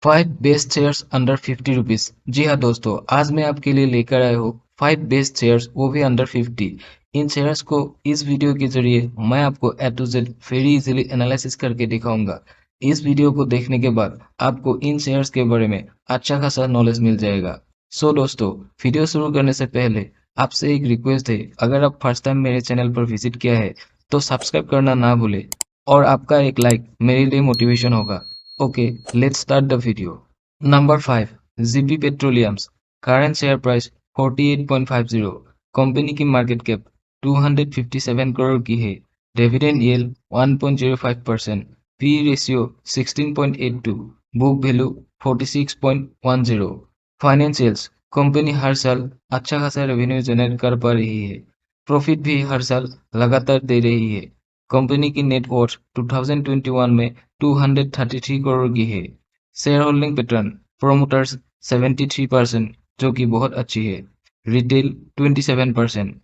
5 best shares under 50 rupees. जी हाँ दोस्तों, आज मैं आपके लिए लेकर आया हूँ 5 बेस्ट शेयर्स, वो भी अंडर 50। इन शेयर्स को इस वीडियो के जरिए मैं आपको A to Z very easily analysis करके दिखाऊंगा। इस वीडियो को देखने के बाद आपको इन शेयर्स के बारे में अच्छा खासा नॉलेज मिल जाएगा। सो दोस्तों, वीडियो शुरू करने से पहले आपसे एक रिक्वेस्ट है, अगर आप फर्स्ट टाइम मेरे चैनल पर विजिट किया है तो सब्सक्राइब करना ना भूले, और आपका एक लाइक मेरे लिए मोटिवेशन होगा। Okay, let's start the video. Number 5. ZP Petroleums. Current share price 48.50. Company की मार्केट कैप 257 करोड़ की है। Dividend yield 1.05%। P ratio 16.82। Book value 46.10। Financials, company हर साल अच्छा खासा रेवेन्यू जनरेट कर पा रही है। प्रॉफिट भी हर साल लगातार दे रही है। कंपनी की नेटवर्थ 2021 में 233 करोड़ की है। शेयर होल्डिंग पैटर्न, प्रोमोटर्स 73%, जो कि बहुत अच्छी है। रिटेल 27%।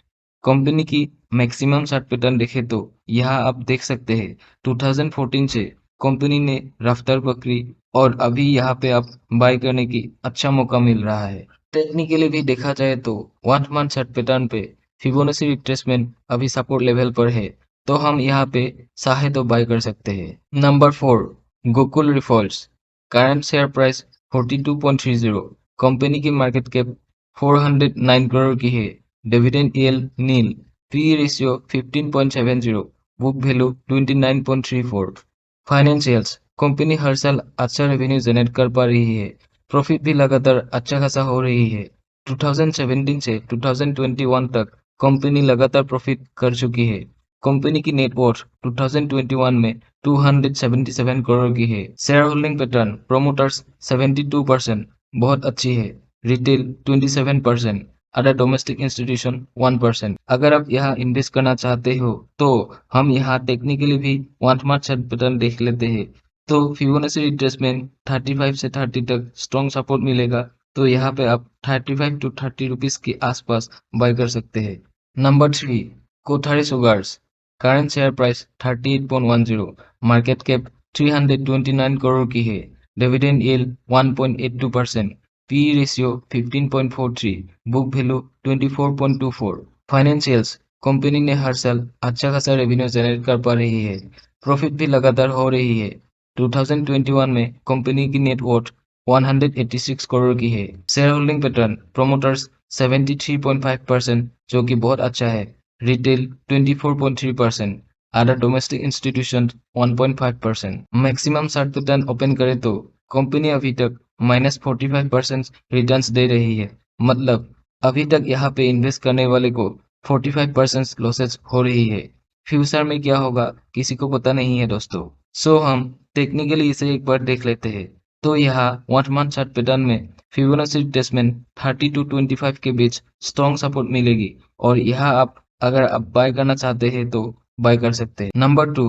कंपनी की मैक्सिमम चार्ट पैटर्न देखें तो यहाँ आप देख सकते हैं 2014 से कंपनी ने रफ्तार पकड़ी, और अभी यहाँ पे आप बाय करने की अच्छा मौका मिल रहा है। टेक्निकली भी देखा जाए तो 1 मंथ चार्ट पैटर्न पे फिबोनाची रिट्रेसमेंट अभी सपोर्ट लेवल पर है, तो हम यहाँ पे चाहे तो बाय कर सकते हैं। Number 4, Gokul refoils. Current share price 42.30। Company की मार्केट कैप 409 करोड़ की है। Dividend yield nil. P ratio 15.70। Book value 29.34। Financials, company हर साल अच्छा रेवेन्यू जनरेट कर पा रही है। प्रॉफिट भी लगातार अच्छा खासा हो रही है। 2017 से 2021 तक कंपनी लगातार प्रॉफिट कर चुकी है। कंपनी की नेटवर्थ 2021 में 277 करोड़ की है। शेयर होल्डिंग पैटर्न, प्रोमोटर्स 72%, बहुत अच्छी है। Retail 27%, other domestic institution 1%। अगर आप यहाँ इन्वेस्ट करना चाहते हो तो हम यहाँ टेक्निकली भी 1 मंथ चार्ट पैटर्न देख लेते हैं। तो फिबोनाची रिट्रेसमेंट 35 से 30 तक स्ट्रॉन्ग सपोर्ट मिलेगा, तो यहाँ पे आप 35 टू 30 रुपीज के आसपास बाय कर सकते हैं। Number 3, Kothari sugars. Current share price 38.10। Market cap 329 crore की है। Dividend yield 1.82%। P ratio 15.43। Book value 24.24। Financials, company ने हर साल अच्छा खासा रेवेन्यू जनरेट कर पा रही है। प्रॉफिट भी लगातार हो रही है। 2021 में कंपनी की नेटवर्थ 186 करोड़ की है। शेयर होल्डिंग पैटर्न, प्रोमोटर्स 73.5%, जो कि बहुत अच्छा है। Retail 24.3%, other domestic institution 1.5%। Maximum chart pattern open करें तो कंपनी अभी तक -45% रिटर्न्स दे रही है। मतलब अभी तक यहाँ पे इन्वेस्ट करने वाले को 45% लॉसेस हो रही है। फ्यूचर में क्या होगा किसी को पता नहीं है दोस्तों। सो हम टेक्निकली इसे एक बार देख लेते हैं। तो यहाँ 1 मंथ चार्ट पैटर्न में फिबोनाची रिट्रेसमेंट 30 टू 25 के बीच स्ट्रॉन्ग सपोर्ट मिलेगी, और यहाँ आप अगर आप बाय करना चाहते हैं तो बाय कर सकते हैं। Number 2,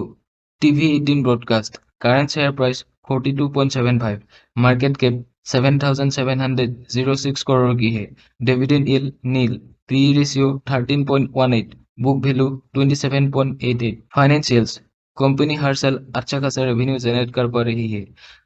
TV 18 broadcast. Current share price 42.75। Market cap 7,706 crore की है। Dividend yield nil. P ratio 13.18। Book value 27.88। Financials, company हर साल अच्छा खासा रेवेन्यू जनरेट कर पा रही है।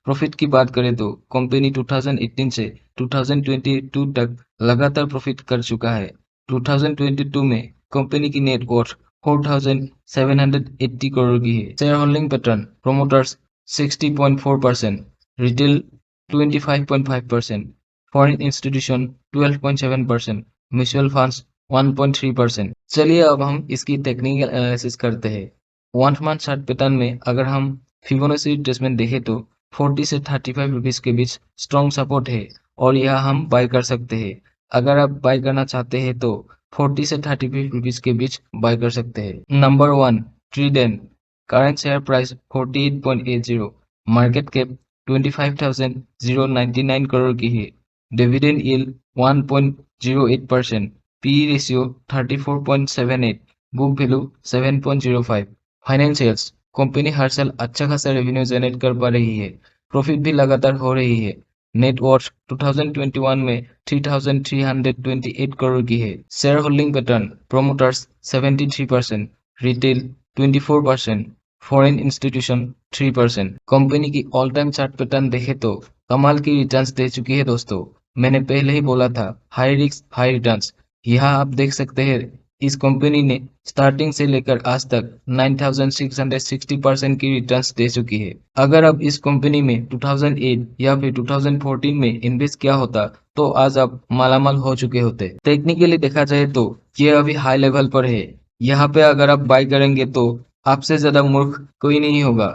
प्रॉफिट की बात करें तो कंपनी 2018 से 2022 तक लगातार प्रॉफिट कर चुका है। 2022 में कंपनी की नेटवर्थ 4,780 करोड़ की है। Share holding pattern, promoters 60.4%, retail 25.5%, foreign institution 12.7%, mutual funds 1.3%। चलिए अब हम इसकी टेक्निकल एनालिसिस करते हैं। 1 मंथ चार्ट पैटर्न में अगर हम फिबोनाची रिट्रेसमेंट देखें तो 40 से 35 रुपीज के बीच स्ट्रॉन्ग सपोर्ट है, और यह हम बाय कर सकते हैं। अगर आप बाय करना चाहते हैं तो 40 से 35 रुपीज के बीच बाय कर सकते हैं। Number 1, Trident. Current share price 48.80। Market cap 25,099 crore की है। Dividend yield 1.08%। P ratio 34.78। Book value 7.05। Financials, company हर साल अच्छा खासा रेवेन्यू जनरेट कर पा रही है। प्रॉफिट भी लगातार हो रही है। नेटवर्थ 2021 में 3,328 करोड़ की है। Share holding pattern, promoters 73%, retail 24%, foreign institution 3%। Company की ऑल टाइम चार्ट पैटर्न देखे तो कमाल की रिटर्न्स दे चुकी है दोस्तों। मैंने पहले ही बोला था, हाई रिस्क हाई रिटर्न्स। यहाँ आप देख सकते हैं, इस कंपनी ने स्टार्टिंग से लेकर आज तक 9660% की रिटर्न्स दे चुकी है। अगर अब इस कंपनी में 2008 या फिर 2014 में इन्वेस्ट किया होता तो आज आप मालामाल हो चुके होते। टेक्निकली देखा जाए तो ये अभी हाई लेवल पर है। यहाँ पे अगर आप बाय करेंगे तो आपसे ज्यादा मूर्ख कोई नहीं होगा।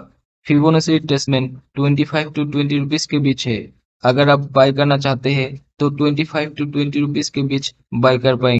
फिबोनाची रिट्रेसमेंट 25 टू 20 रुपीज के बीच है। अगर आप बाय करना चाहते हैं तो 25 टू 20 रुपीज के बीच बाय कर पाएंगे।